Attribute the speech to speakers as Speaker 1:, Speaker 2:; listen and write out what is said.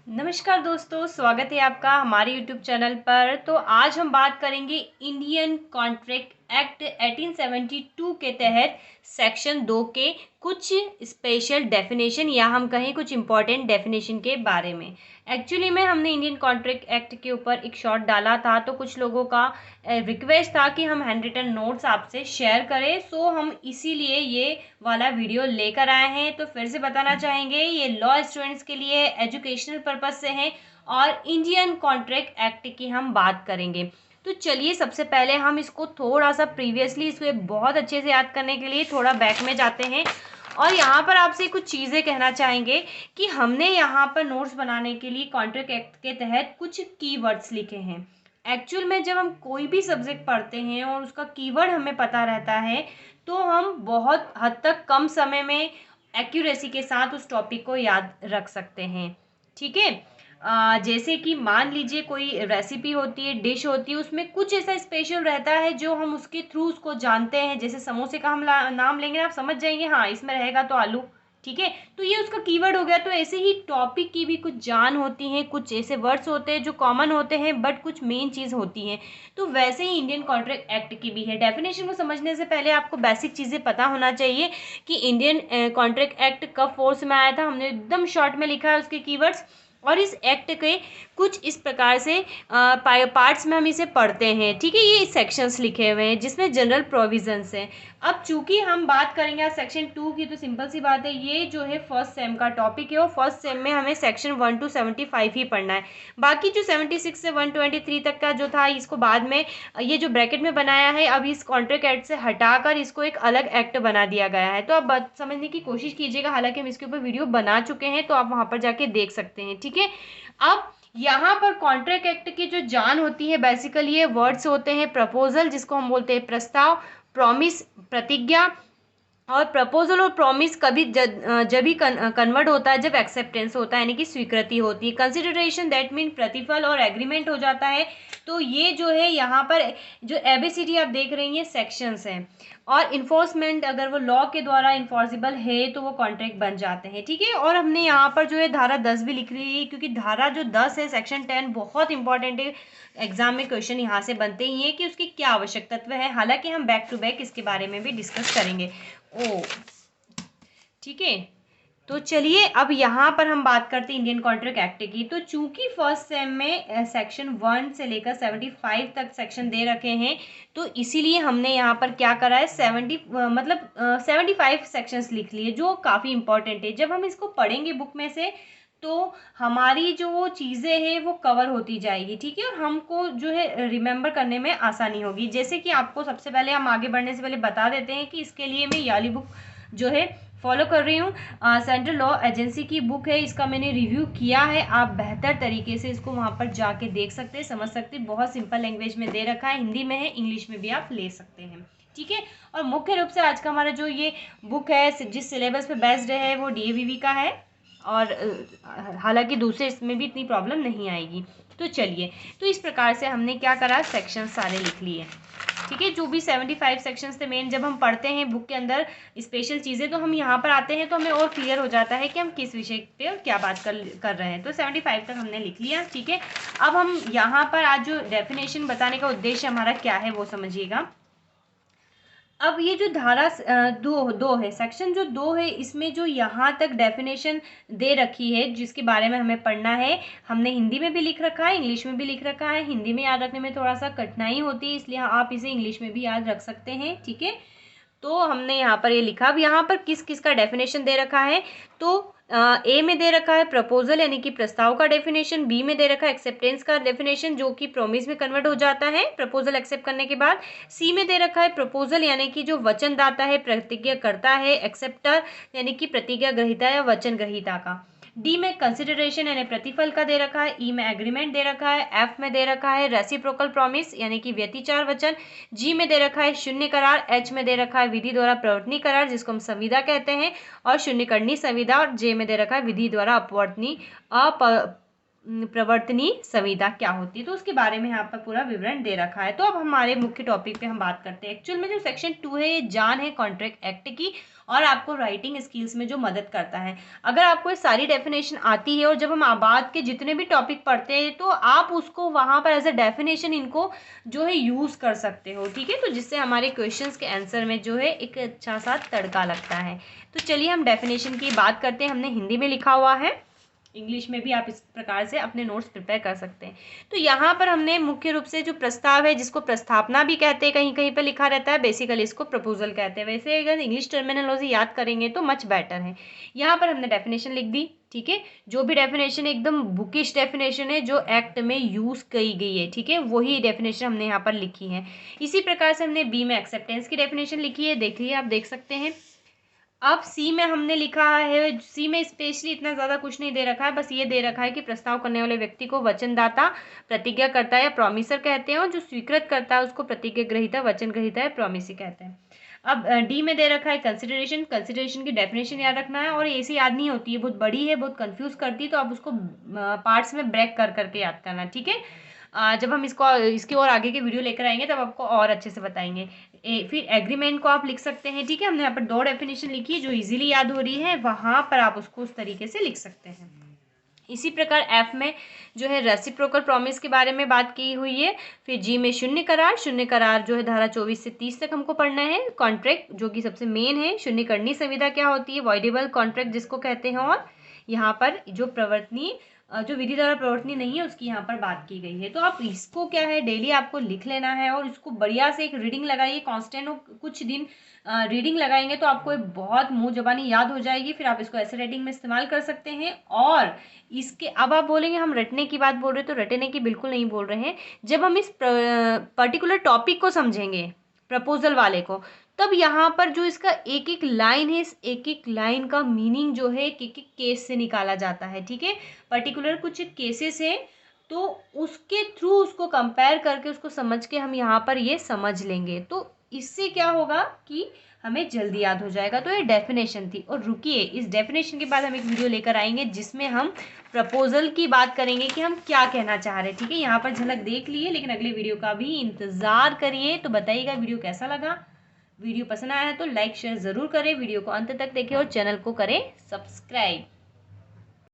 Speaker 1: नमस्कार दोस्तों, स्वागत है आपका हमारे YouTube चैनल पर। तो आज हम बात करेंगे इंडियन कॉन्ट्रैक्ट एक्ट 1872 के तहत सेक्शन 2 के कुछ स्पेशल डेफिनेशन या हम कहें कुछ इम्पॉर्टेंट डेफिनेशन के बारे में। एक्चुअली में हमने इंडियन कॉन्ट्रैक्ट एक्ट के ऊपर एक शॉर्ट डाला था, तो कुछ लोगों का रिक्वेस्ट था कि हम हैंड रिटन नोट्स आपसे शेयर करें, सो हम इसीलिए ये वाला वीडियो लेकर आए हैं। तो फिर से बताना चाहेंगे, ये लॉ स्टूडेंट्स के लिए एजुकेशनल पर्पज से है और इंडियन कॉन्ट्रैक्ट एक्ट की हम बात करेंगे। तो चलिए सबसे पहले हम इसको थोड़ा सा प्रीवियसली इसको बहुत अच्छे से याद करने के लिए थोड़ा बैक में जाते हैं और यहाँ पर आपसे कुछ चीज़ें कहना चाहेंगे कि हमने यहाँ पर नोट्स बनाने के लिए कॉन्ट्रैक्ट एक्ट के तहत कुछ कीवर्ड्स लिखे हैं। एक्चुअल में जब हम कोई भी सब्जेक्ट पढ़ते हैं और उसका कीवर्ड हमें पता रहता है तो हम बहुत हद तक कम समय में एक्यूरेसी के साथ उस टॉपिक को याद रख सकते हैं। ठीक है, जैसे कि मान लीजिए कोई रेसिपी होती है, डिश होती है, उसमें कुछ ऐसा स्पेशल रहता है जो हम उसके थ्रू उसको जानते हैं। जैसे समोसे का हम नाम लेंगे, आप समझ जाएंगे हाँ इसमें रहेगा तो आलू। ठीक है, तो ये उसका कीवर्ड हो गया। तो ऐसे ही टॉपिक की भी कुछ जान होती है, कुछ ऐसे वर्ड्स होते हैं जो कॉमन होते हैं बट कुछ मेन चीज़ होती हैं। तो वैसे ही इंडियन कॉन्ट्रैक्ट एक्ट की भी है। डेफिनेशन को समझने से पहले आपको बेसिक चीज़ें पता होना चाहिए कि इंडियन कॉन्ट्रैक्ट एक्ट कब फोर्स में आया था। हमने एकदम शॉर्ट में लिखा है उसके कीवर्ड्स, और इस एक्ट के कुछ इस प्रकार से पार्ट्स में हम इसे पढ़ते हैं। ठीक है, ये सेक्शंस लिखे हुए हैं जिसमें जनरल प्रोविजंस हैं। अब चूंकि हम बात करेंगे आज सेक्शन 2 की, तो सिंपल सी बात है, ये जो है फर्स्ट सेम का टॉपिक है और फर्स्ट सेम में हमें सेक्शन 1 to 75 ही पढ़ना है। बाकी जो 76 से 123 तक का जो था, इसको बाद में ये जो ब्रैकेट में बनाया है, अब इस कॉन्ट्रैक्ट एक्ट से हटाकर इसको एक अलग एक्ट बना दिया गया है। तो आप बात समझने की कोशिश कीजिएगा, हालांकि हम इसके ऊपर वीडियो बना चुके हैं तो आप वहाँ पर जाके देख सकते हैं। ठीक है, अब यहाँ पर कॉन्ट्रैक्ट एक्ट की जो जान होती है, बेसिकली ये वर्ड्स होते हैं प्रपोजल, जिसको हम बोलते हैं प्रस्ताव, प्रॉमिस प्रतिज्ञा, और प्रपोजल और प्रॉमिस कभी जब भी कन्वर्ट होता है जब एक्सेप्टेंस होता है, यानी कि स्वीकृति होती है। कंसिडरेशन दैट मीन प्रतिफल, और एग्रीमेंट हो जाता है। तो ये जो है यहाँ पर जो एबीसीडी आप देख रही हैं सेक्शंस हैं, और इन्फोर्समेंट अगर वो लॉ के द्वारा इन्फोर्सिबल है तो वो कॉन्ट्रैक्ट बन जाते हैं। ठीक है, और हमने यहाँ पर जो है धारा 10 भी लिख ली है, क्योंकि धारा जो 10 है सेक्शन 10 बहुत इंपॉर्टेंट है। एग्जाम में क्वेश्चन यहाँ से बनते ही हैं कि उसके क्या आवश्यक तत्व है। हालांकि हम बैक टू बैक इसके बारे में भी डिस्कस करेंगे। ठीक है, तो चलिए अब यहाँ पर हम बात करते हैं इंडियन कॉन्ट्रैक्ट एक्ट की। तो चूंकि फर्स्ट सेम में सेक्शन 1 से लेकर 75 तक सेक्शन दे रखे हैं, तो इसीलिए हमने यहाँ पर क्या करा है 75 सेक्शंस लिख लिए, जो काफ़ी इंपॉर्टेंट है। जब हम इसको पढ़ेंगे बुक में से तो हमारी जो चीज़ें हैं वो कवर होती जाएगी। ठीक है, और हमको जो है रिमेंबर करने में आसानी होगी। जैसे कि आपको सबसे पहले हम आगे बढ़ने से पहले बता देते हैं कि इसके लिए मैं ये वाली बुक जो है फॉलो कर रही हूँ। सेंट्रल लॉ एजेंसी की बुक है, इसका मैंने रिव्यू किया है। आप बेहतर तरीके से इसको वहाँ पर जाके देख सकते हैं, समझ सकते हैं। बहुत सिंपल लैंग्वेज में दे रखा है, हिंदी में है, इंग्लिश में भी आप ले सकते हैं। ठीक है, और मुख्य रूप से आज का हमारा जो ये बुक है जिस सिलेबस पे बेस्ड है वो डीएवीवी का है, और हालांकि दूसरे इसमें भी इतनी प्रॉब्लम नहीं आएगी। तो चलिए, तो इस प्रकार से हमने क्या करा, सेक्शन सारे लिख लिए। ठीक है, जो भी 75 सेक्शंस थे मेन, जब हम पढ़ते हैं बुक के अंदर स्पेशल चीज़ें तो हम यहाँ पर आते हैं तो हमें और क्लियर हो जाता है कि हम किस विषय पे और क्या बात कर रहे हैं। तो 75 तक हमने लिख लिया। ठीक है, अब हम यहाँ पर आज जो डेफिनेशन बताने का उद्देश्य हमारा क्या है वो समझिएगा। अब ये जो धारा दो है, सेक्शन जो 2 है, इसमें जो यहाँ तक डेफिनेशन दे रखी है जिसके बारे में हमें पढ़ना है, हमने हिंदी में भी लिख रखा है, इंग्लिश में भी लिख रखा है। हिंदी में याद रखने में थोड़ा सा कठिनाई होती है, इसलिए आप इसे इंग्लिश में भी याद रख सकते हैं। ठीक है, तो हमने यहाँ पर ये लिखा। अब यहाँ पर किस किस का डेफिनेशन दे रखा है, तो ए में दे रखा है प्रपोजल यानी कि प्रस्ताव का डेफिनेशन, बी में दे रखा है एक्सेप्टेंस का डेफिनेशन जो कि प्रॉमिस में कन्वर्ट हो जाता है प्रपोजल एक्सेप्ट करने के बाद, सी में दे रखा है प्रपोजल यानी कि जो वचनदाता है, प्रतिज्ञा करता है, एक्सेप्टर यानी कि प्रतिज्ञा ग्रहीता या वचन ग्रहीता का, डी में कंसिडरेशन यानी प्रतिफल का दे रखा है, ई में एग्रीमेंट दे रखा है, एफ में दे रखा है रेसिप्रोकल प्रॉमिस यानी कि व्यतिचार वचन, जी में दे रखा है शून्य करार, एच में दे रखा है विधि द्वारा प्रवर्तनीय करार जिसको हम संविदा कहते हैं और शून्यकरणीय संविदा, और जे में दे रखा है विधि द्वारा अपवर्तनीय प्रवर्तनीय संविदा क्या होती है, तो उसके बारे में यहाँ पर पूरा विवरण दे रखा है। तो अब हमारे मुख्य टॉपिक पे हम बात करते हैं। एक्चुअल में जो सेक्शन 2 है ये जान है कॉन्ट्रैक्ट एक्ट की, और आपको राइटिंग स्किल्स में जो मदद करता है। अगर आपको ये सारी डेफिनेशन आती है और जब हम आबाद के जितने भी टॉपिक पढ़ते हैं तो आप उसको वहाँ पर एज अ डेफिनेशन इनको जो है यूज़ कर सकते हो, ठीक है। तो जिससे हमारे क्वेश्चंस के आंसर में जो है एक अच्छा सा तड़का लगता है। तो चलिए हम डेफिनेशन की बात करते हैं। हमने हिंदी में लिखा हुआ है, इंग्लिश में भी आप इस प्रकार से अपने नोट्स प्रिपेयर कर सकते हैं। तो यहाँ पर हमने मुख्य रूप से जो प्रस्ताव है, जिसको प्रस्तावना भी कहते हैं, कहीं कहीं पर लिखा रहता है, बेसिकली इसको प्रपोजल कहते हैं। वैसे अगर इंग्लिश टर्मिनोलॉजी याद करेंगे तो मच बेटर है। यहाँ पर हमने डेफिनेशन लिख दी, ठीक है। जो भी डेफिनेशन एकदम बुकिश डेफिनेशन है जो एक्ट में यूज़ की गई है, ठीक है, वही डेफिनेशन हमने यहाँ पर लिखी है। इसी प्रकार से हमने बी में एक्सेप्टेंस की डेफिनेशन लिखी है, देखिए आप देख सकते हैं। अब सी में हमने लिखा है, सी में स्पेशली इतना ज़्यादा कुछ नहीं दे रखा है, बस ये दे रखा है कि प्रस्ताव करने वाले व्यक्ति को वचनदाता, प्रतिज्ञा करता या प्रॉमिसर कहते हैं, और जो स्वीकृत करता है उसको प्रतिज्ञा ग्रहीता, वचन ग्रहीता या प्रॉमिसी कहते हैं। अब डी में दे रखा है कंसिडरेशन। कंसिडरेशन की डेफिनेशन याद रखना है, और ऐसी याद नहीं होती है, बहुत बड़ी है, बहुत कंफ्यूज करती है, तो आप उसको पार्ट्स में ब्रेक कर करके याद करना, ठीक है। जब हम इसके और आगे के वीडियो लेकर आएंगे तब आपको और अच्छे से बताएंगे। फिर एग्रीमेंट को आप लिख सकते हैं, ठीक है। हमने यहाँ पर 2 डेफिनेशन लिखी है जो इजीली याद हो रही है, वहाँ पर आप उसको उस तरीके से लिख सकते हैं। इसी प्रकार एफ में जो है रेसिप्रोकल प्रॉमिस के बारे में बात की हुई है। फिर जी में शून्य करार। शून्य करार जो है धारा 24 से 30 तक हमको पढ़ना है। कॉन्ट्रैक्ट जो कि सबसे मेन है। शून्य करनी संविदा क्या होती है, वॉइडेबल कॉन्ट्रैक्ट जिसको कहते हैं। और यहाँ पर जो प्रवर्तनीय, जो विधि द्वारा प्रवर्तनीय नहीं है, उसकी यहाँ पर बात की गई है। तो आप इसको क्या है, डेली आपको लिख लेना है, और इसको बढ़िया से एक रीडिंग लगाइए कांस्टेंट। कुछ दिन रीडिंग लगाएंगे तो आपको बहुत मुंह जबानी याद हो जाएगी। फिर आप इसको ऐसे राइटिंग में इस्तेमाल कर सकते हैं। और इसके अब आप बोलेंगे हम रटने की बात बोल रहे हैं, तो रटने की बिल्कुल नहीं बोल रहे हैं। जब हम इस पर्टिकुलर टॉपिक को समझेंगे, प्रपोजल वाले को, तब यहाँ पर जो इसका एक एक लाइन है, इस एक एक लाइन का मीनिंग जो है एक एक केस से निकाला जाता है, ठीक है। पर्टिकुलर कुछ केसेस हैं, तो उसके थ्रू उसको कंपेयर करके उसको समझ के हम यहाँ पर ये समझ लेंगे। तो इससे क्या होगा कि हमें जल्दी याद हो जाएगा। तो ये डेफिनेशन थी। और रुकिए, इस डेफिनेशन के बाद हम एक वीडियो लेकर आएंगे जिसमें हम प्रपोजल की बात करेंगे कि हम क्या कहना चाह रहे हैं, ठीक है। यहाँ पर झलक देख लिए, लेकिन अगले वीडियो का भी इंतज़ार करिए। तो बताइएगा वीडियो कैसा लगा। वीडियो पसंद आया है तो लाइक शेयर ज़रूर करें, वीडियो को अंत तक देखें और चैनल को करें सब्सक्राइब।